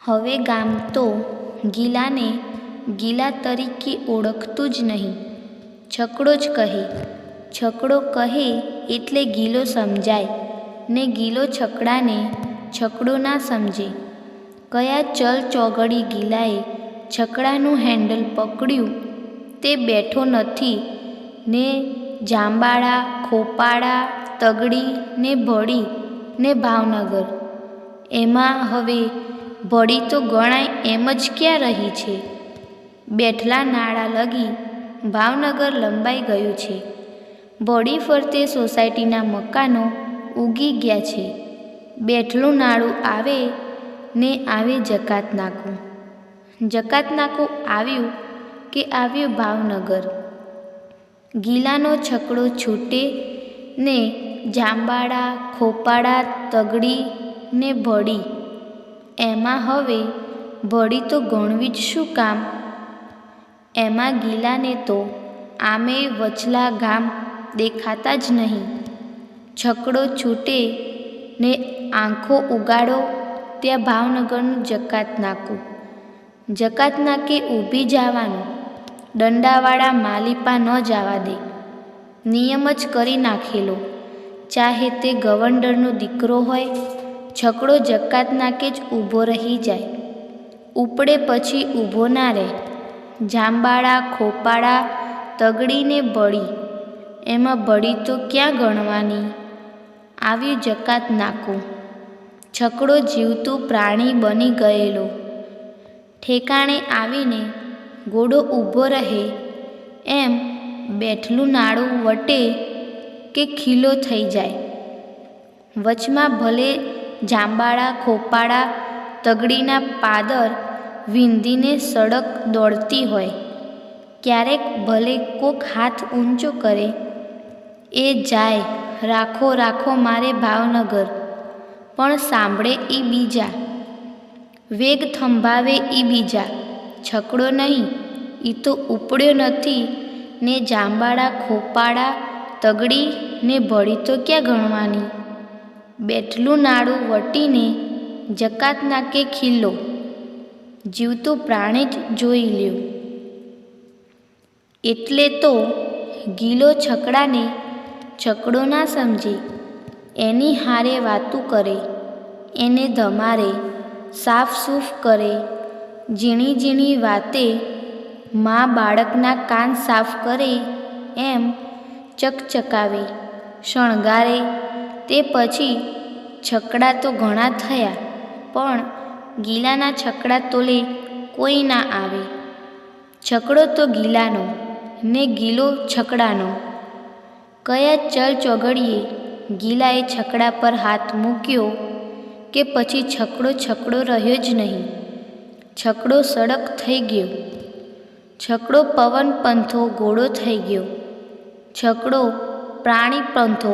હવે ગામ તો ગિલાને ગિલા તરીકે ઓળખતું જ નહીં. છકડો જ કહે. છકડો કહે એટલે ગિલો સમજાય ને ગિલો છકડાને છકડો ના સમજે. કયા ચલ ચોઘડી ગિલાએ છકડાનું હેન્ડલ પકડ્યું તે બેઠો નથી ને જાંબાળા, ખોપાળા, તગડી ને ભળી ને ભાવનગર. એમાં હવે ભળી તો ગણાય એમ જ ક્યાં રહી છે? બેઠલા નાળા લગી ભાવનગર લંબાઈ ગયું છે. ભળી ફરતે સોસાયટીના મકાનો ઉગી ગયા છે. બેઠલું નાળું આવે ને આવે જકાત નાકું. જકાત નાકું આવ્યું કે આવ્યું ભાવનગર. ગિલાનો છકડો છૂટે ને જાંબાળા, ખોપાળા, તગડી ને ભળી. એમાં હવે ભળી તો ગણવી જ શું કામ? એમાં ગિલાને તો આમે વચલા ગામ દેખાતા જ નહીં. છકડો છૂટે ને આંખો ઉગાડો ત્યાં ભાવનગરનું જકાત નાકું. જકાત નાકે ઊભી જવાનું. દંડાવાળા માલિપા ન જવા દે. નિયમ જ કરી નાખેલો. ચાહે તે ગવંડરનો દીકરો હોય, છકડો જકાત નાકે જ ઊભો રહી જાય. ઉપડે પછી ઊભો ના રહે. જાંબાળા, ખોપાળા, તગડીને ભળી. એમાં ભળી તો ક્યાં ગણવાની? આવ્યું જકાત નાકું. છકડો જીવતું પ્રાણી બની ગયેલો. ઠેકાણે આવીને ઘોડો ઊભો રહે એમ બેઠલું નાળું વટે કે ખીલો થઈ જાય. વચમાં ભલે જાંબાળા, ખોપાળા, તગડીના પાદર વિંધીને સડક દોડતી હોય. ક્યારેક ભલે કોક હાથ ઊંચો કરે, એ જાય રાખો રાખો મારે ભાવનગર, પણ સાંભળે એ બીજા. વેગ થંભાવે એ બીજા. છકડો નહીં, એ તો ઉપડ્યો નથી ને જાંબાળા, ખોપાળા, તગડી ને ભળી તો ક્યાં ગણવાની? બેઠલું નાળું વટીને જકાત નાકે ખીલ્લો. જીવતું પ્રાણી જ જોઈ લ્યો. એટલે તો ગિલો છકડાને છકડો ના સમજે. એની હારે વાતું કરે, એને ધમારે, સાફ સૂફ કરે. ઝીણી ઝીણી વાતે મા બાળકના કાન સાફ કરે એમ ચકચકાવે, શણગારે. તે પછી છકડા તો ઘણા થયા, પણ ગિલાના છકડા તોલે કોઈ ના આવે. છકડો તો ગિલાનો ને ગિલો છકડાનો. કયા ચલ ચોઘડીએ ગિલાએ છકડા પર હાથ મૂક્યો કે પછી છકડો છકડો રહ્યો જ નહીં. છકડો સડક થઈ ગયો. છકડો પવન પંથો ઘોડો થઈ ગયો. છકડો પ્રાણી પંથો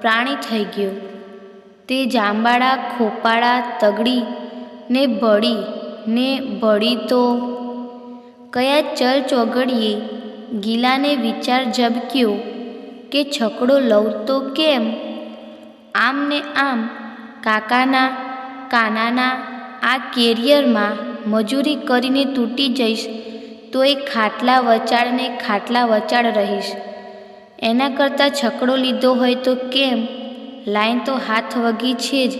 પ્રાણી થઈ ગયો. તે જાંબાળા, ખોપાળા, તગડી ને ભળી તો કયા ચલ ચોઘડીએ ગિલાને વિચાર ઝબક્યો કે છકડો લઉં તો કેમ? આમ ને આમ કાકાના કાનાના આ કેરિયરમાં મજૂરી કરીને તૂટી જઈશ તોય ખાટલા વચાળને ખાટલા વચાળ રહીશ. એના કરતાં છકડો લીધો હોય તો કેમ? લાઈન તો હાથ વગી છે જ.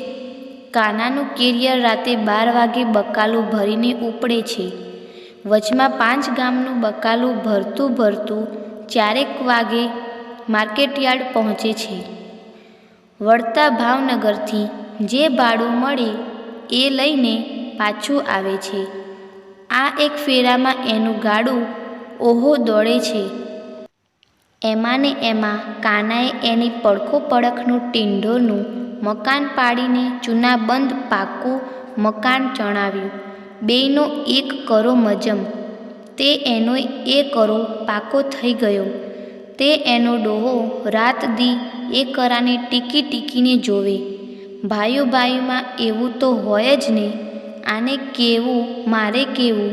કાનાનું કેરિયર રાતે 12 વાગે બકાલું ભરીને ઉપડે છે. વચમાં 5 ગામનું બકાલું ભરતું 4 વાગે માર્કેટયાર્ડ પહોંચે છે. વળતા ભાવનગરથી જે ભાડું મળે એ લઈને પાછું આવે છે. આ એક ફેરામાં એનું ગાડું ઓહો દોડે છે. એમાં ને એમાં કાનાએ એની પડખો પડખનું ટીંડોનું મકાન પાડીને ચૂનાબંધ પાકું મકાન ચણાવ્યું. બેયનો 1 કરો મજમ. તે એનો 1 કરો પાકો થઈ ગયો. તે એનો ડોહો રાત દી એ કરાને ટીકી ટીકીને જોવે. ભાઈઓ ભાઈઓમાં એવું તો હોય જ ને. આને કેવું મારે કેવું,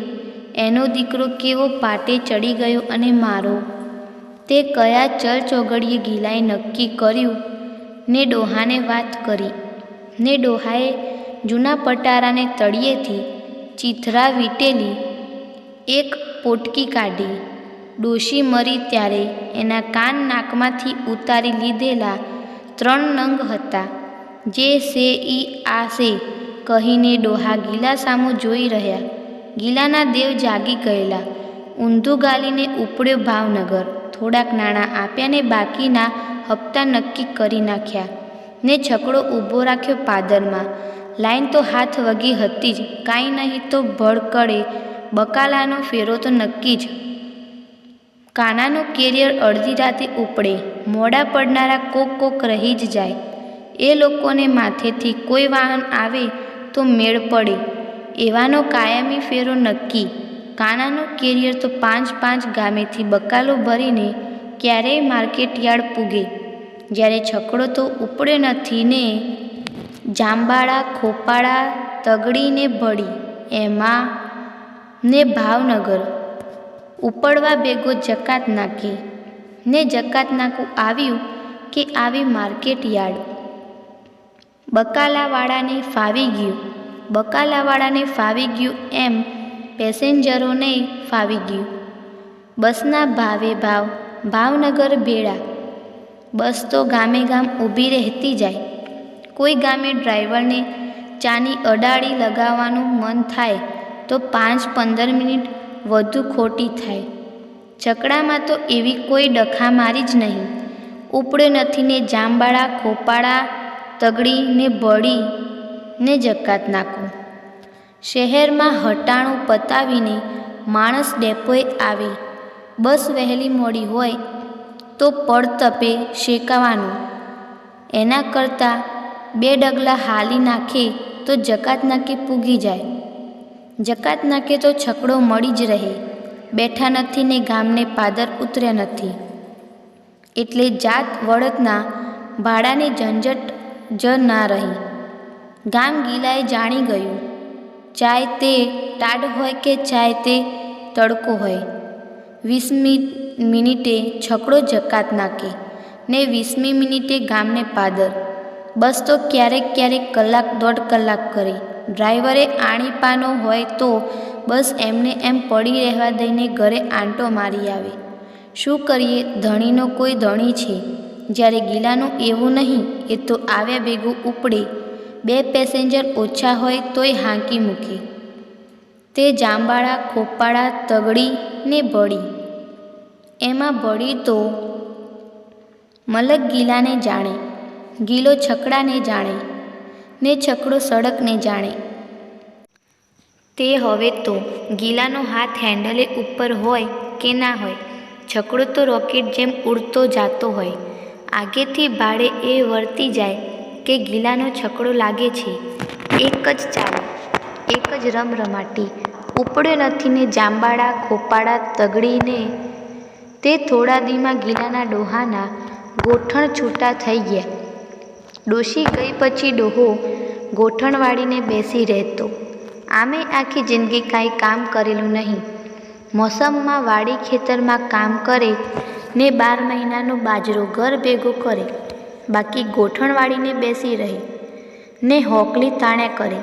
એનો દીકરો કેવો પાટે ચડી ગયો અને મારો. તે કયા ચલ ચોઘડીએ ગિલાએ નક્કી કર્યું ને ડોહાને વાત કરી ને ડોહાએ જૂના પટારાને તળિયેથી ચીથરા વીટેલી એક પોટકી કાઢી. ડોશી મરી ત્યારે એના કાન નાકમાંથી ઉતારી લીધેલા 3 નંગ હતા. જે સે ઈ આ સે કહીને ડોહા ગીલા સામું જોઈ રહ્યા. ગીલાના દેવ જાગી ગયેલા. ઊંધું ગાલીને ઉપડ્યો ભાવનગર. થોડાક નાણાં આપ્યા ને બાકીના હપ્તા નક્કી કરી નાખ્યા ને છકડો ઊભો રાખ્યો પાદરમાં. લાઈન તો હાથ વગી હતી જ, કાંઈ નહીં તો ભડકડે બકાલાનો ફેરો તો નક્કી જ. કાનાનું કેરિયર અડધી રાતે ઉપડે. મોડા પડનારા કોક રહી જ જાય. એ લોકોને માથેથી કોઈ વાહન આવે તો મેળ પડે એવાનો કાયમી ફેરો નક્કી. કાનાનું કેરિયર તો 5 ગામેથી બકાલો ભરીને ક્યારેય માર્કેટયાર્ડ પૂગે. જ્યારે છકડો તો ઉપડ્યો નથી ને જાંબાળા, ખોપાળા, તગડી ને ભળી એમાં ને ભાવનગર ઉપડવા ભેગો જકાત નાખી ને જકાત નાકું આવ્યું કે આવી માર્કેટયાર્ડ. બકાલાવાળાને ફાવી ગયું એમ પેસેન્જરોને ફાવી ગયું. બસના ભાવે ભાવ, ભાવનગર ભેળા. બસ તો ગામે ગામ ઊભી રહેતી જાય. કોઈ ગામે ડ્રાઈવરને ચાની અડાડી લગાવવાનું મન થાય તો 5-15 મિનિટ વધુ ખોટી થાય. છકડામાં તો એવી કોઈ ડખામારી જ નહીં. ઉપડ્યો નથી ને જાંબાળા, ખોપાળા, તગડી ને ભળી ને જકાત નાખું. શહેરમાં હટાણું પતાવીને માણસ ડેપોએ આવે. બસ વહેલી મોડી હોય તો પડતપે શેકાવાનું. એના કરતાં 2 ડગલા હાલી નાખે તો જકાત નાકે પૂગી જાય. જકાત નાકે તો છકડો મળી જ રહે. બેઠા નથી ને ગામને પાદર ઉતર્યા નથી એટલે જાત વળતના ભાડાની ઝંઝટ જ ના રહી. ગામ ગીલાએ જાણી ગયું. ચાહે તે ટાઢ હોય કે ચાહે તે તડકો હોય, 20મી મિનિટે છકડો જકાત નાકે ને 20મી મિનિટે ગામને પાદર. બસ તો ક્યારેક કલાક 1.5 કલાક કરે. ડ્રાઈવરે આણીપાનો હોય તો બસ એમને એમ પડી રહેવા દઈને ઘરે આંટો મારી આવે. શું કરીએ, ધણીનો કોઈ ધણી છે. જ્યારે ગીલાનું એવું નહીં. એ તો આવ્યા ભેગું ઉપડે. 2 પેસેન્જર ઓછા હોય તોય હાંકી મૂકે. તે જાંબાળા, ખોપાળા, તગડી ને ભળી. એમાં ભળી તો મલક ગીલાને જાણે, ગીલો છકડાને જાણે ને છકડો સડકને જાણે. તે હવે તો ગીલાનો હાથ હેન્ડલે ઉપર હોય કે ના હોય, છકડો તો રોકેટ જેમ ઉડતો જાતો હોય. આગેથી ભાડે એ વર્તી જાય કે ગીલાનો છકડો લાગે છે. એક જ ચાલ, એક જ રમરમાટી. ઉપડ્યો નથી ને જાંબાળા, ખોપાળા, તગડીને. તે થોડા દીમાં ગીલાના ડોહાના ગોઠણ છૂટા થઈ ગયા. ડોશી ગઈ પછી ડોહો ગોઠણ વાળીને બેસી રહેતો. આમે આખી જિંદગી કાંઈ કામ કરેલું નહીં. મોસમમાં વાડી ખેતરમાં કામ કરે ને 12 મહિનાનો બાજરો ઘર ભેગો કરે. બાકી ગોઠણ વાળીને બેસી રહે ને હોકલી તાણ્યા કરે.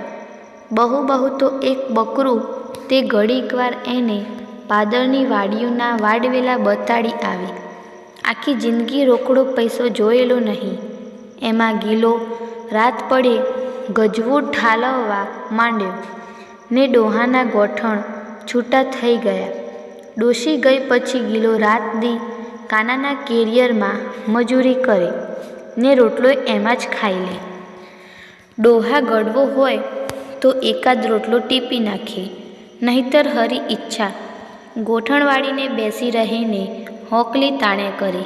બહુ તો એક બકરું. તે ઘડીકવાર એને પાદરની વાડીઓના વાડવેલા બતાડી આવે. આખી જિંદગી રોકડો પૈસો જોયેલો નહીં. એમાં ગીલો રાત પડે ગજવું ઠાલવવા માંડ્યો ને ડોહાના ગોઠણ છૂટા થઈ ગયા. ડોશી ગઈ પછી ગીલો રાત દી કાનાના કેરિયરમાં મજૂરી કરે ને રોટલો એમાં જ ખાઈ લે. ડોહા ગળવો હોય તો એકાદ રોટલો ટીપી નાખે, નહીતર હરી ઈચ્છા ગોઠણ વાળીને બેસી રહીને હોકલી તાણ્યા કરે.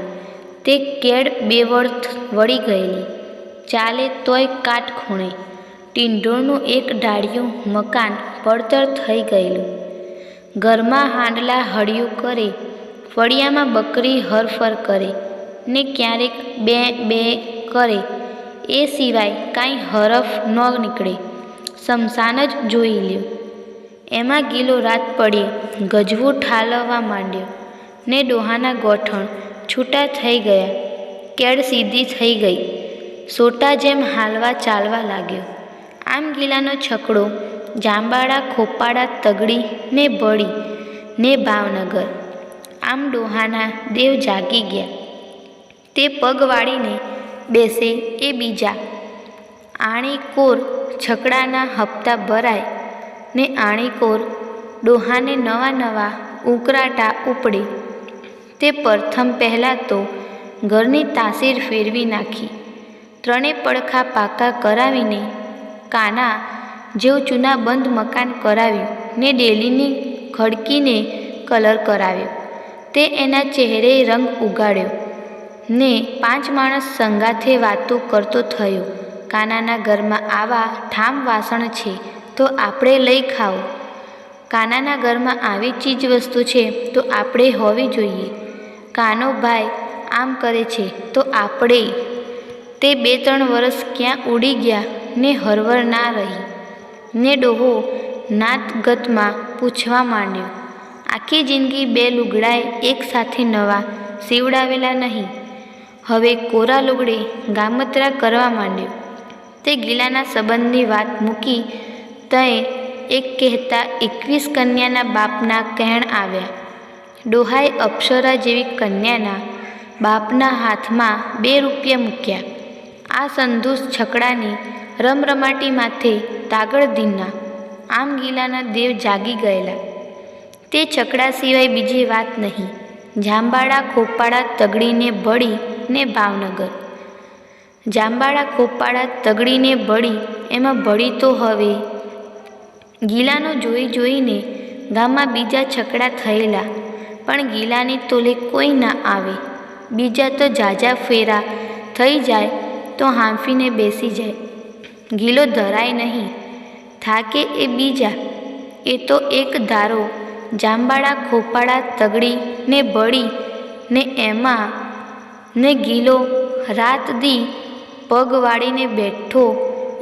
તે કેળ 2 વર્ષ વળી ગયેલી. ચાલે તોય કાટ ખૂણે. ટીંડોળનું એક ઢાળિયું મકાન પડતર થઈ ગયેલું. ઘરમાં હાંડલા હળિયું કરે. ફળિયામાં બકરી હરફર કરે ને ક્યારેક બે કરે. એ સિવાય કાંઈ હરફ ન નીકળે. શમશાન જ જોઈ લ્યો. એમાં ગીલો રાત પડે ગજવું ઠાલવવા માંડ્યો ને ડોહાના ગોઠણ છૂટા થઈ ગયા. કેળ સીધી થઈ ગઈ. સોટા જેમ હાલવા ચાલવા લાગ્યો. આમ ગીલાનો છકડો જાંબાળા ખોપાળા તગડી ને બળી ને ભાવનગર. આમ ડોહાના દેવ જાગી ગયા. તે પગ વાળીને બેસે એ બીજા. આણીકોર છકડાના હપ્તા ભરાય ને આણીકોર ડોહાને નવા નવા ઉકરાટા ઉપડે. તે પ્રથમ પહેલાં તો ઘરની તાસીર ફેરવી નાખી. ત્રણે પડખા પાકા કરાવીને કાના જેવું ચૂનાબંધ મકાન કરાવ્યું ને ડેલીની ખડકીને કલર કરાવ્યો. તે એના ચહેરે રંગ ઉગાડ્યો ને 5 માણસ સંગાથે વાતો કરતો થયો. કાનાના ઘરમાં આવા ઠામ વાસણ છે તો આપણે લઈ ખાઓ. કાનાના ઘરમાં આવી ચીજ વસ્તુ છે તો આપણે હોવી જોઈએ. કાનો ભાઈ આમ કરે છે તો આપણે. તે 2-3 વર્ષ ક્યાં ઉડી ગયા ને હરવર ના રહી ને ડોહો નાતગતમાં પૂછવા માંડ્યો. આખી જિંદગી 2 લુગડાએ એક સાથે નવા સીવડાવેલા નહીં. હવે કોરા લુગડે ગામતરા કરવા માંડ્યો. તે ગીલાના સંબંધની વાત મૂકી તય એક કહેતા 21 કન્યાના બાપના કહેણ આવ્યા. ડોહાએ અપ્સરા જેવી કન્યાના બાપના હાથમાં 2 રૂપિયા મૂક્યા. આ સંધુષ છકડાની રમરમાટી માથે તાગડ દીના. આમ ગીલાના દેવ જાગી ગયેલા. તે છકડા સિવાય બીજી વાત નહીં. જાંબાળા ખોપાળા તગડીને બળી ને ભાવનગર. જાંબાળા ખોપાળા તગડીને બળી એમાં બળી તો હવે ગીલાનો જોઈ જોઈને ગામમાં બીજા છકડા થયેલા, પણ ગીલાની તોલે કોઈ ના આવે. બીજા તો ઝાઝા ફેરા થઈ જાય તો હાંફીને બેસી જાય. ગીલો ધરાય નહીં. થાકે એ બીજા. એ તો એક ધારો જાંબાળા ખોપાળા તગડી ને બળી ને એમાં ને ગીલો રાત દી પગ વાળીને બેઠો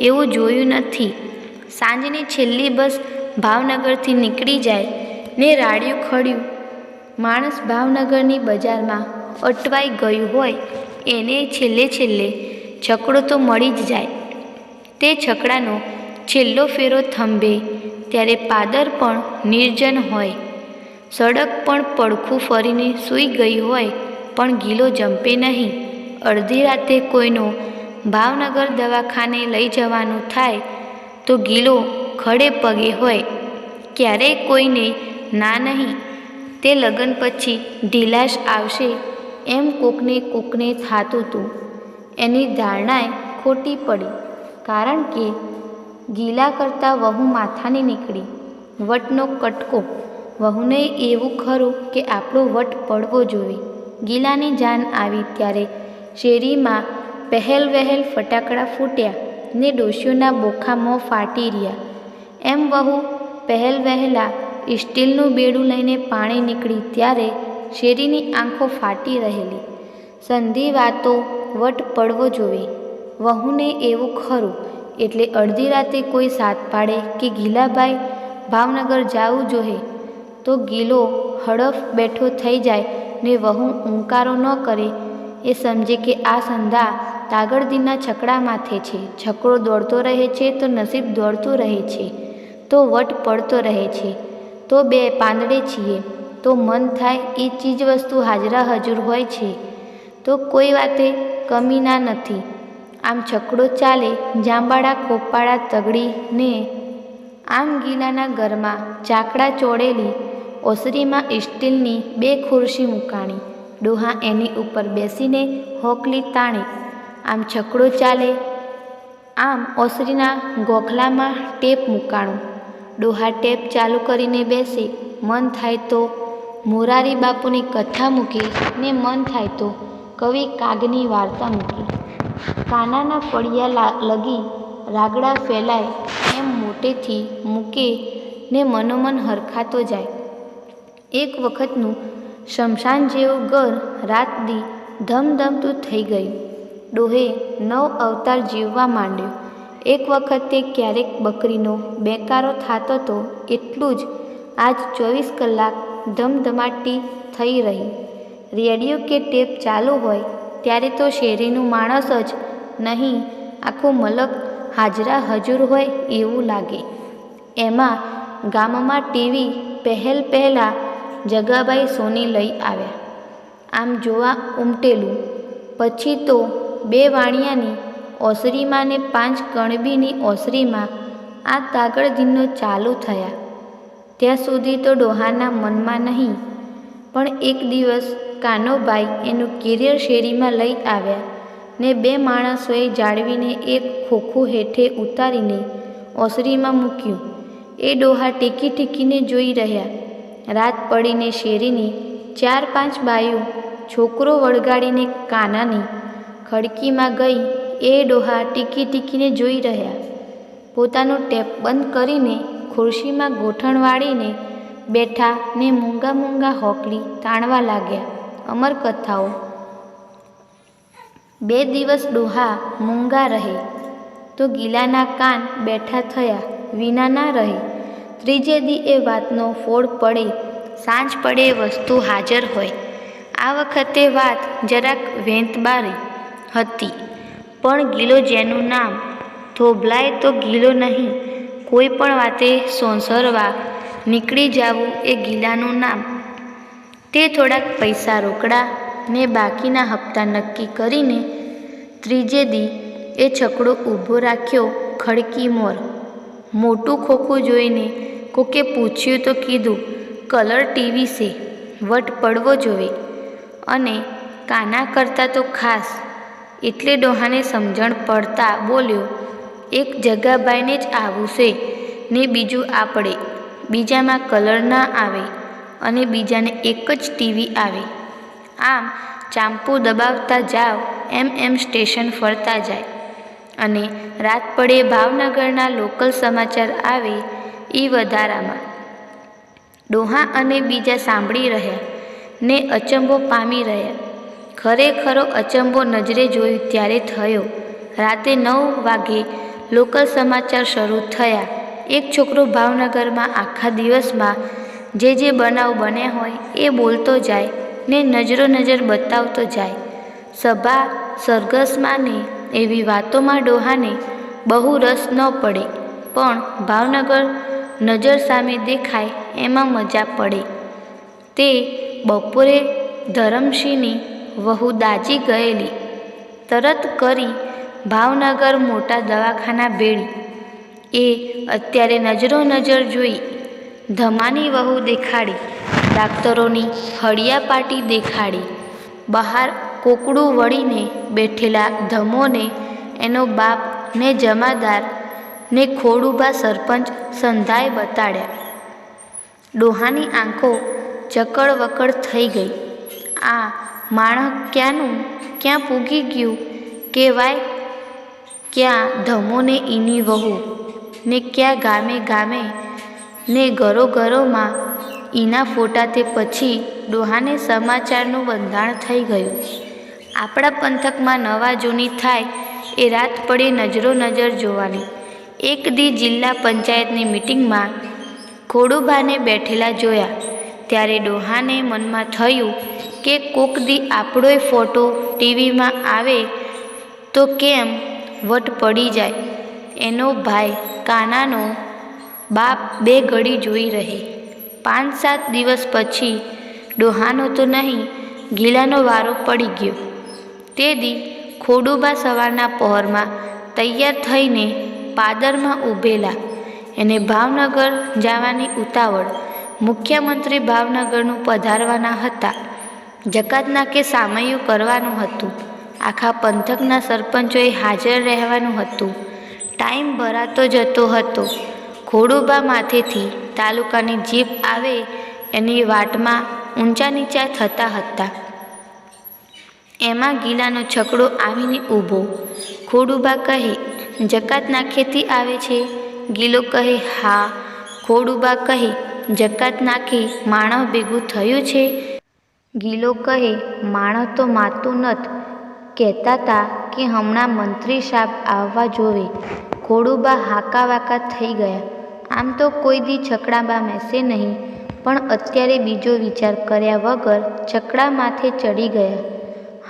એવું જોયું નથી. સાંજની છેલ્લી બસ ભાવનગરથી નીકળી જાય ને રાડિયું ખડ્યું માણસ ભાવનગરની બજારમાં અટવાઈ ગયું હોય એને છેલ્લે છકડો તો મળી જ જાય. તે છકડાનો છેલ્લો ફેરો થંભે ત્યારે પાદર પણ નિર્જન હોય. સડક પણ પડખું ફરીને સૂઈ ગઈ હોય પણ ગીલો જંપે નહીં. અડધી રાતે કોઈનો ભાવનગર દવાખાને લઈ જવાનું થાય તો ગીલો ખડે પગે હોય. ક્યારેય કોઈને ના નહીં. તે લગ્ન પછી ઢીલાશ આવશે એમ કોકને થાતું હતું. એની ધારણાએ ખોટી પડી, કારણ કે ગીલા કરતાં વહુ માથાની નીકળી. વટનો કટકો. વહુને એવું ખરું કે આપણો વટ પડવો જોઈએ. ગીલાની જાન આવી ત્યારે શેરીમાં પહેલ વહેલ ફટાકડા ફૂટ્યા ને ડોશીઓના બોખા મોં ફાટી રહ્યા. એમ વહુ પહેલ વહેલા સ્ટીલનું બેડું લઈને પાણી નીકળી ત્યારે શેરીની આંખો ફાટી રહેલી. સંધિ વાતો વટ પડવો જોવે. વહુને એવું ખરું એટલે અડધી રાતે કોઈ સાથ પાડે કે ગીલાભાઈ ભાવનગર જાવું જોહે તો ગીલો હડફ બેઠો થઈ જાય ને વહુ ઊંકારો ન કરે એ સમજે કે આ સંધા તાગડદીના છકડા માથે છે. છકડો દોડતો રહે છે તો નસીબ દોડતું રહે છે, તો વટ પડતો રહે છે. તો 2 પાંદડે છીએ તો મન થાય એ ચીજ વસ્તુ હાજરા હજુર હોય છે તો કોઈ વાતે કમી ના નથી. આમ છકડો ચાલે જાંબાળા ખોપાળા તગડી ને. આમ ગીલાના ઘરમાં ચાકડા ચોળેલી ઓસરીમાં સ્ટીલની 2 ખુરશી મૂકાણી. ડોહા એની ઉપર બેસીને હોકલી તાણે. આમ છકડો ચાલે. આમ ઓસરીના ગોખલામાં ટેપ મૂકાણું. ડોહા ટેપ ચાલુ કરીને બેસે. મન થાય તો મોરારી બાપુની કથા મૂકે ને મન થાય તો કવિ કાગની વાર્તા મૂકે. કાનાના ફળિયા લગી રાગડા ફેલાય એમ મોટેથી મૂકે ને મનોમન હરખાતો જાય. એક વખતનું શમશાન જેવું ઘર રાત દી ધમધમતું થઈ ગયું. ડોહે 9 અવતાર જીવવા માંડ્યો. એક વખતે ક્યારેક બકરીનો બેકારો થાતો તો એટલું જ આજ 24 કલાક ધમધમાટી થઈ રહી. રેડિયો કે ટેપ ચાલુ હોય ત્યારે તો શેરીનું માણસ જ નહીં આખું મલક હાજરા હજુર હોય એવું લાગે. એમાં ગામમાં ટીવી પહેલાં જગાભાઈ સોની લઈ આવ્યા. આમ જોવા ઉમટેલું. પછી તો 2 વાણિયાની ઓસરીમાં ને 5 કણબીની ઓસરીમાં આ તાગડધીનો ચાલુ થયા. ત્યાં સુધી તો ડોહાના મનમાં નહીં, પણ એક દિવસ કાનોભાઈ એનું કેરિયર શેરીમાં લઈ આવ્યા ને 2 માણસોએ જાળવીને એક ખોખું હેઠે ઉતારીને ઓસરીમાં મૂક્યું. એ ડોહા ટીકીને જોઈ રહ્યા. રાત પડીને શેરીની 4-5 બાયું છોકરો વળગાડીને કાનાની ખડકીમાં ગઈ. એ ડોહા ટીકીને જોઈ રહ્યા. પોતાનો ટેપ બંધ કરીને ખુરશીમાં ગોઠણ વાળીને બેઠા ને મૂંગા હોકલી તાણવા લાગ્યા. અમરકથાઓ. 2 દિવસ ડોહા મૂંગા રહે તો ગીલાના કાન બેઠા થયા વિના ના રહે. ત્રીજે દી એ વાતનો ફોડ પડે. સાંજ પડે વસ્તુ હાજર હોય. આ વખતે વાત જરાક વેંતબારી હતી, પણ ગીલો જેનું નામ થોભલાય તો ગીલો નહીં. કોઈ પણ વાતે સોંસરવા નીકળી જાવું એ ગીલાનું નામ. તે થોડાક પૈસા રોકડા ને બાકીના હપ્તા નક્કી કરીને ત્રીજે દી એ છકડો ઊભો રાખ્યો ખડકી મોર. મોટું ખોખું જોઈને કોકે પૂછ્યું તો કીધું, કલર ટીવી છે, વટ પડવો જોવે, અને કાના કરતાં તો ખાસ. એટલે ડોહાને સમજણ પડતા બોલ્યો, એક જગાભાઈને જ આવું છે ને બીજું આપણે. બીજામાં કલર ના આવે અને બીજાને એક જ ટીવી આવે. આમ ચાંપુ દબાવતા જાવ એમ સ્ટેશન ફરતા જાય. અને રાત પડે ભાવનગરના લોકલ સમાચાર આવે એ વધારામાં. ડોહા અને બીજા સાંભળી રહ્યા ને અચંબો પામી રહ્યા. ખરેખરો અચંબો નજરે જોયું ત્યારે થયો. રાતે 9 વાગે લોકલ સમાચાર શરૂ થયા. એક છોકરો ભાવનગરમાં આખા દિવસમાં જે બનાવ બન્યા હોય એ બોલતો જાય ને નજર બતાવતો જાય. સભા સરઘસમાં ને એવી વાતોમાં ડોહાને બહુ રસ ન પડે, પણ ભાવનગર નજર સામે દેખાય એમાં મજા પડે. તે બપોરે ધરમસિંહની વહુ દાજી ગયેલી. તરત કરી ભાવનગર મોટા દવાખાના ભેળી. એ અત્યારે નજર જોઈ. ધમાની વહુ દેખાડી. ડાક્ટરોની હળિયા પાટી દેખાડી. બહાર કોકડું વળીને બેઠેલા ધમોને એનો બાપ ને જમાદાર ને ખોડુભા સરપંચ સંધાય બતાડ્યા. ડોહાની આંખો ચકડ-વકડ થઈ ગઈ. આ માણસ ક્યાં પૂગી ગયું કહેવાય. ક્યાં ધમોને એની વહુ ને ક્યાં ગામે ને ઘરોમાં એના ફોટા. તે પછી ડોહાને સમાચારનું બંધાણ થઈ ગયું. આપણા પંથકમાં નવા જૂની થાય એ રાત પડે નજર જોવાની. એક દી જિલ્લા પંચાયતની મિટિંગમાં ખોડુભાને બેઠેલા જોયા. ત્યારે ડોહાને મનમાં થયું કે કોક દી આપણોય ફોટો ટીવીમાં આવે તો કેમ વટ પડી જાય. એનો ભાઈ કાનાનો બાપ 2 ઘડી જોઈ રહે. 5-7 દિવસ પછી ડોહાનો તો નહીં, ગીલાનો વારો પડી ગયો. તે દી ખોડુભા સવારના પહોરમાં તૈયાર થઈને પાદરમાં ઊભેલા. એને ભાવનગર જવાની ઉતાવળ. મુખ્યમંત્રી ભાવનગરનું પધારવાના હતા. જકાતનાકે સામૈયું કરવાનું હતું. આખા પંથકના સરપંચોએ હાજર રહેવાનું હતું. ટાઈમ ભરાતો જતો હતો. ખોડુભા માથેથી તાલુકાની જીપ આવે એની વાટમાં ઊંચા નીચા થતા હતા. એમાં ગીલાનો છકડો આવીને ઊભો. ખોડુભા કહે, જકાત નાખેથી આવે છે? ગીલો કહે, હા. ખોડુભા કહે, જકાત નાખે માણસ ભેગું થયું છે? ગીલો કહે, માણસ તો માતું નત. કહેતા તા કે હમણાં મંત્રી સાહેબ આવવા જોવે. ખોડુભા હાકાવાકા થઈ ગયા. આમ તો કોઈ દી છકડામાં બેસે નહીં, પણ અત્યારે બીજો વિચાર કર્યા વગર છકડા માથે ચડી ગયા.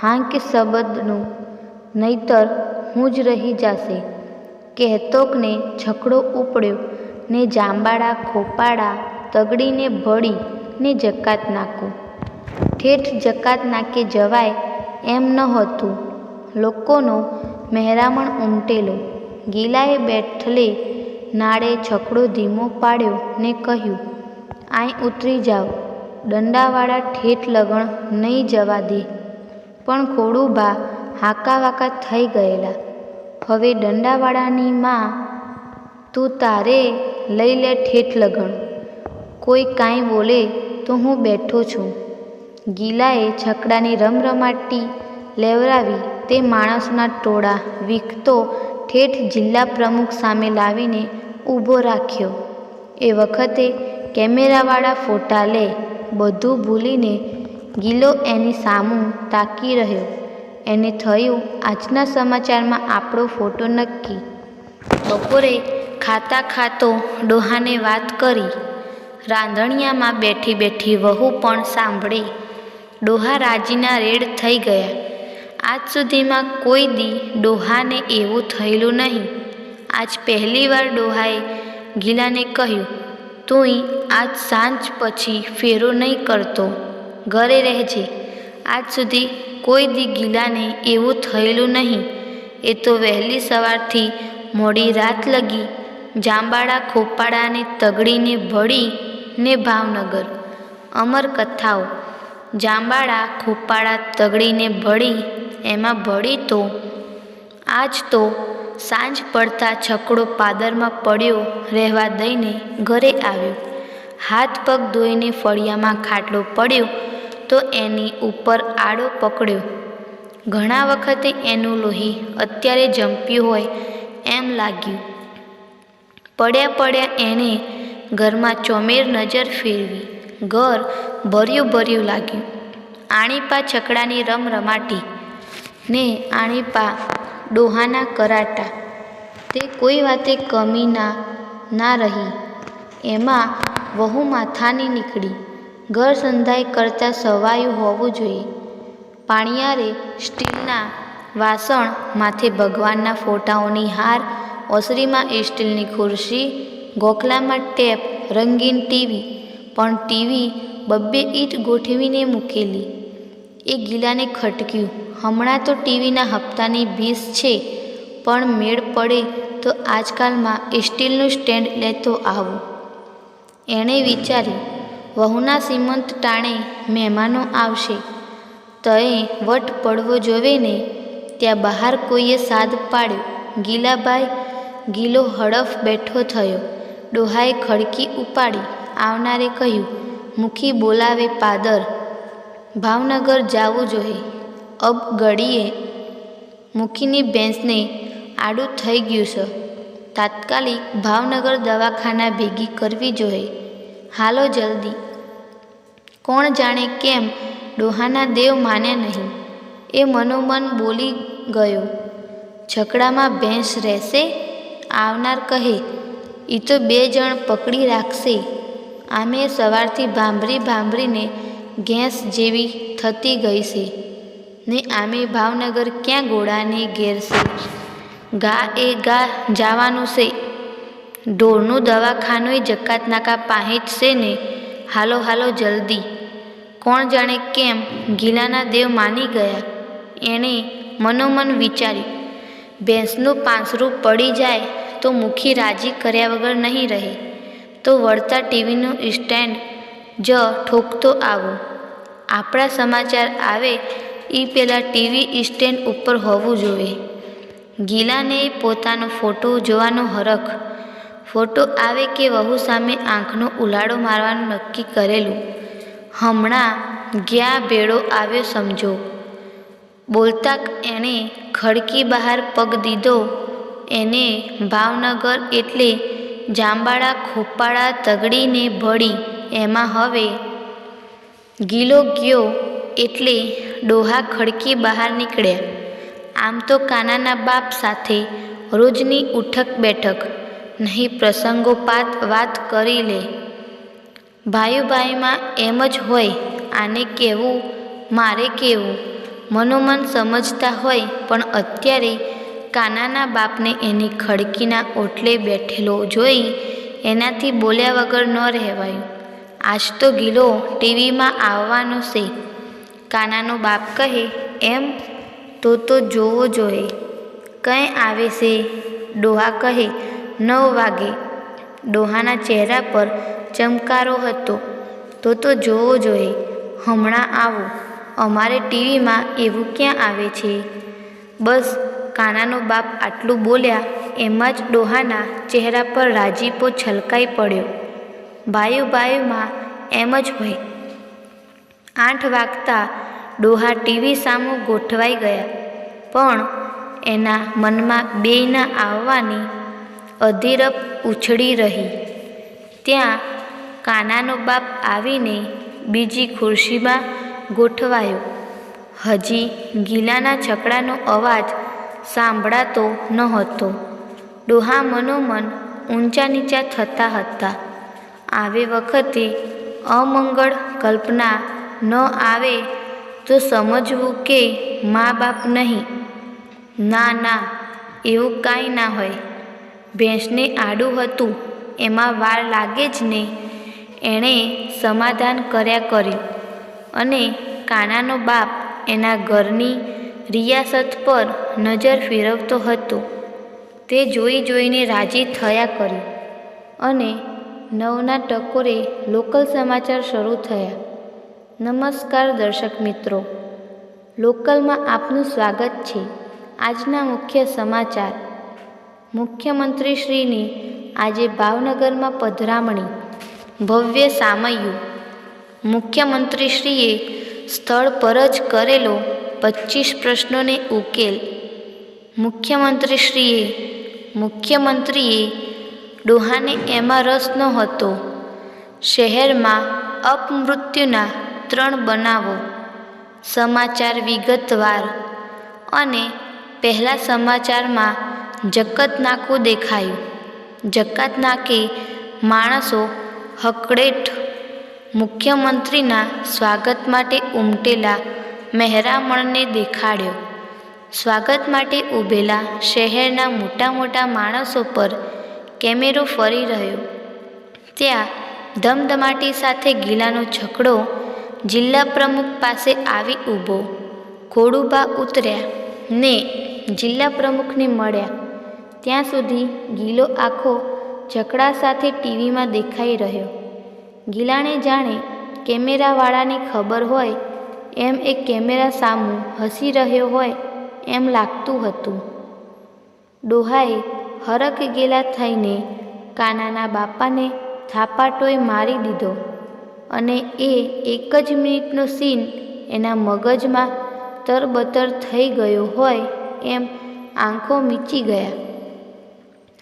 હા કે શબ્દનું, નહીતર હું જ રહી જાશે. કહેતોકને છકડો ઉપડ્યો. ને જાંબાળા ખોપાળા તગડીને ભળી ને જકાત નાખું. ઠેઠ જકાત નાકે જવાય એમ નહોતું. લોકોનો મહેરામણ ઉમટેલો. ગિલાએ બેઠલે નાળે છકડો ધીમો પાડ્યો ને કહ્યું, આય ઉતરી જાઓ, દંડાવાળા ઠેઠ લગણ નહીં જવા દે. પણ ખોડુભા હાકાવાકા થઈ ગયેલા. હવે દંડાવાળાની માં તું તારે લઈ લે ઠેઠ લગણ. કોઈ કાંઈ બોલે તો હું બેઠો છું. ગિલાએ છકડાની રમરમાટી લેવરાવી તે માણસના ટોળા વીખતો ઠેઠ જિલ્લા પ્રમુખ સામે લાવીને ઊભો રાખ્યો. એ વખતે કેમેરાવાળા ફોટા લે. બધું ભૂલીને ગિલો એની સામું તાકી રહ્યો. એને થયું આજના સમાચારમાં આપણો ફોટો નક્કી. બપોરે ખાતા ખાતો ડોહાને વાત કરી. રાંધણિયામાં બેઠી બેઠી વહુ પણ સાંભળે. ડોહા રાજીના રેડ થઈ ગયા. આજ સુધીમાં કોઈ દી ડોહાને એવું થયેલું નહીં. આજ પહેલીવાર ડોહાએ ગિલાને કહ્યું, તુંય આજ સાંજ પછી ફેરો નહીં કરતો, ઘરે રહેજે. આજ સુધી કોઈ દી ગિલાને એવું થયેલું નહીં. એ તો વહેલી સવારથી મોડી રાત લગી જાંબાળા ખોપાળાને તગડીને ભળી ને ભાવનગર. અમર કથાઓ. જાંબાળા ખોપાળા તગડીને ભળી. એમાં ભળી તો આજ તો સાંજ પડતા છકડો પાદરમાં પડ્યો રહેવા દઈને ઘરે આવ્યો. હાથ પગ ધોઈને ફળિયામાં ખાટલો પડ્યો તો એની ઉપર આડો પકડ્યો. ઘણા વખતે એનું લોહી અત્યારે જંપ્યું હોય એમ લાગ્યું. પડ્યા પડ્યા એણે ઘરમાં ચોમેર નજર ફેરવી. ઘર ભર્યું ભર્યું લાગ્યું. આણીપા છકડાની રમરમાટી ને આણીપા ડોહાના કરાટા. તે કોઈ વાતે કમી ના રહી. એમાં વહુ માથાની નીકળી. ઘર સંધાઈ કરતાં સવાયું હોવું જોઈએ. પાણિયારે સ્ટીલના વાસણ, માથે ભગવાનના ફોટાઓની હાર, ઓસરીમાં સ્ટીલની ખુરશી, ગોખલામાં ટેપ, રંગીન ટીવી. પણ ટીવી બબ્બે ઈંટ ગોઠવીને મૂકેલી. એ ગિલાને ખટક્યું. હમણાં તો ટીવીના હપ્તાની ભીસ છે, પણ મેળ પડે તો આજકાલમાં સ્ટીલનું સ્ટેન્ડ લેતો આવું. એણે વિચાર્યું, વહુના સીમંત ટાણે મહેમાનો આવશે, તયે વટ પડવો જોવે ને. ત્યાં બહાર કોઈએ સાદ પાડ્યો, ગિલાભાઈ. ગિલો હડફ બેઠો થયો. ડોહાએ ખડકી ઉપાડી. આવનારે કહ્યું, મુખી બોલાવે પાદર, ભાવનગર જાવું જોઈએ. અબ ઘડીએ મુખીની ભેંસને આડું થઈ ગયું છે. તાત્કાલિક ભાવનગર દવાખાના ભેગી કરવી જોઈએ. હાલો જલ્દી. કોણ જાણે કેમ ડોહાના દેવ માન્યા નહીં. એ મનોમન બોલી ગયો, છકડામાં ભેંસ રહેશે? આવનાર કહે, એ તો 2 જણ પકડી રાખશે. આમે સવારથી ભાંભરીને ઘેંસ જેવી થતી ગઈ છે ને આમે ભાવનગર ક્યાં ગોળાને ઘેરશે? ગા જવાનું છે. ઢોરનું દવાખાનુંય જકાત નાકા પાસે જ છે ને. હાલો હાલો જલ્દી. કોણ જાણે કેમ ગિલાના દેવ માની ગયા. એણે મનોમન વિચાર્યું, ભેંસનું પાંસરું પડી જાય તો મુખી રાજી કર્યા વગર નહીં રહે. તો વળતા ટીવીનું સ્ટેન્ડ જ ઠોકતો આવું. આપણા સમાચાર આવે એ પહેલાં ટીવી સ્ટેન્ડ ઉપર હોવું જોઈએ. ગિલાને પોતાનો ફોટો જોવાનો હરખ. ફોટો આવે કે વહુ સામે આંખનો ઉલાળો મારવાનું નક્કી કરેલું. હમણાં ગયા ભેળો આવ્યો સમજો. બોલતા એણે ખડકી બહાર પગ દીધો. એને ભાવનગર એટલે જાંબાળા ખોપાળા તગડીને ભળી. એમાં હવે ગિલો ગયો એટલે ડોહા ખડકી બહાર નીકળ્યા. આમ તો કાનાના બાપ સાથે રોજની ઉઠક બેઠક, નહીં પ્રસંગોપાત વાત કરી લે. ભાઈમાં એમ જ હોય, આને કહેવું મારે કહેવું, મનોમન સમજતા હોય. પણ અત્યારે કાનાના બાપને એની ખડકીના ઓટલે બેઠેલો જોઈ એનાથી બોલ્યા વગર ન રહેવાયું. આજ તો ગિલો ટીવીમાં આવવાનો છે. કાનાનો બાપ કહે, એમ? તો જોવો જોઈએ. કંઈ આવે છે? ડોહા કહે, 9 વાગે. ડોહાના ચહેરા પર ચમકારો હતો. તો જોવો જોઈએ. હમણાં આવો. અમારે ટીવીમાં એવું ક્યાં આવે છે? બસ કાનાનો બાપ આટલું બોલ્યા એમાં જ ડોહાના ચહેરા પર રાજીપો છલકાઈ પડ્યો. બાયુમાં એમ જ હોય. 8 વાગતા ડોહા ટીવી સામું ગોઠવાઈ ગયા. પણ એના મનમાં બેયના આવવાની અધીરપ ઉછળી રહી. ત્યાં કાનાનો બાપ આવીને બીજી ખુરશીમાં ગોઠવાયો. હજી ગિલાના છકડાનો અવાજ સાંભળાતો નહોતો. ડોહા મનોમન ઊંચા નીચા થતા હતા. આવે વખતે અમંગળ કલ્પના ન આવે તો સમજવું કે મા બાપ નહીં. ના, એવું કાંઈ ના હોય. ભેંસને આડું હતું એમાં વાર લાગે જ ને. એણે સમાધાન કર્યું અને કાનાનો બાપ એના ઘરની રિયાસત પર નજર ફેરવતો હતો. તે જોઈને રાજી થયા કર્યું અને 9ના ટકોરે લોકલ સમાચાર શરૂ થયા. નમસ્કાર દર્શક મિત્રો, લોકલમાં આપનું સ્વાગત છે. આજના મુખ્ય સમાચાર. મુખ્યમંત્રીશ્રીની આજે ભાવનગરમાં પધરામણી. ભવ્ય સામૈયું. મુખ્યમંત્રીશ્રીએ સ્થળ પર જ કરેલો 25 પ્રશ્નોને ઉકેલ. મુખ્યમંત્રીએ ડોહાને એમાં રસ નહોતો. શહેરમાં અપમૃત્યુના 3 બનાવો. સમાચાર વિગતવાર. અને પહેલા સમાચારમાં જકતનાકું દેખાયું. જકાતનાકે માણસો હકડેઠ મુખ્યમંત્રીના સ્વાગત માટે ઉમટેલા મહેરામણને દેખાડ્યો. સ્વાગત માટે ઊભેલા શહેરના મોટા માણસો પર કેમેરો ફરી રહ્યો. ત્યાં ધમધમાટી સાથે ગિલાનો છકડો જિલ્લા પ્રમુખ પાસે આવી ઊભો. ખોડુભા ઉતર્યા ને જિલ્લા પ્રમુખને મળ્યા. ત્યાં સુધી ગિલો આખો છકડા સાથે ટીવીમાં દેખાઈ રહ્યો. ગિલાને જાણે કેમેરાવાળાની ખબર હોય એમ એ કેમેરા સામું હસી રહ્યો હોય એમ લાગતું હતું. ડોહાએ હરખ ગેલા થઈને કાનાના બાપાને થાપાટોય મારી દીધો અને એ એક જ મિનિટનો સીન એના મગજમાં તરબતર થઈ ગયો હોય એમ આંખો મીચી ગયા.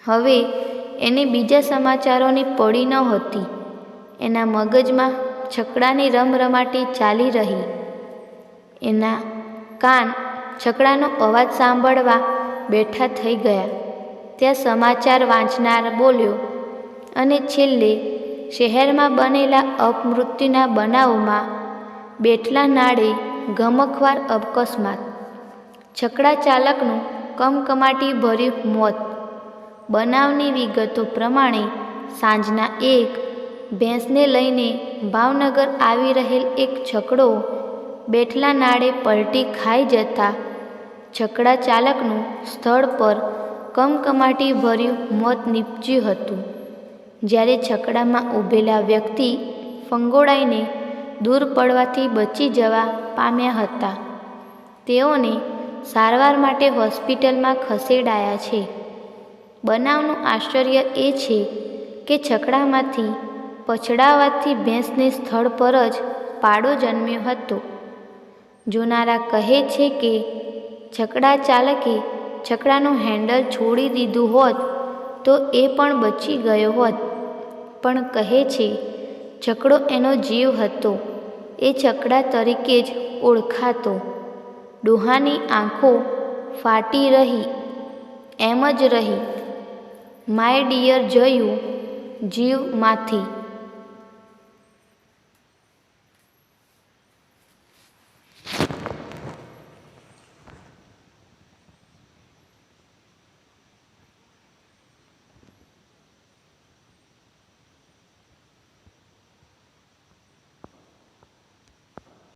હવે એને બીજા સમાચારોની પડી નહોતી. એના મગજમાં છકડાની રમરમાટી ચાલી રહી. એના કાન છકડાનો અવાજ સાંભળવા બેઠા થઈ ગયા. ત્યાં સમાચાર વાંચનાર બોલ્યો અને છેલ્લે શહેરમાં બનેલા અપમૃત્યુના બનાવમાં બેઠલા નાળે ગમખ્વાર અકસ્માત. છકડા ચાલકનું કમકમાટી ભર્યું મોત. બનાવની વિગતો પ્રમાણે સાંજના 1 ભેંસને લઈને ભાવનગર આવી રહેલ એક છકડો બેઠલા નાળે પલટી ખાઈ જતા છકડા ચાલકનું સ્થળ પર કમકમાટી ભર્યું મોત નીપજ્યું હતું. જ્યારે છકડામાં ઊભેલા વ્યક્તિ ફંગોળાઈને દૂર પડવાથી બચી જવા પામ્યા હતા. તેઓને સારવાર માટે હોસ્પિટલમાં ખસેડાયા છે. બનાવનું આશ્ચર્ય એ છે કે છકડામાંથી પછડાવાથી ભેંસને સ્થળ પર જ પાડો જન્મ્યો હતો. જોનારા કહે છે કે છકડા ચાલકે છકડાનું હેન્ડલ છોડી દીધું હોત તો એ પણ બચી ગયો હોત. પણ કહે છે છકડો એનો જીવ હતો. એ છકડા તરીકે જ ઓળખાતો. ડોહાની આંખો ફાટી રહી એમ જ રહી. My dear જયું જીવમાંથી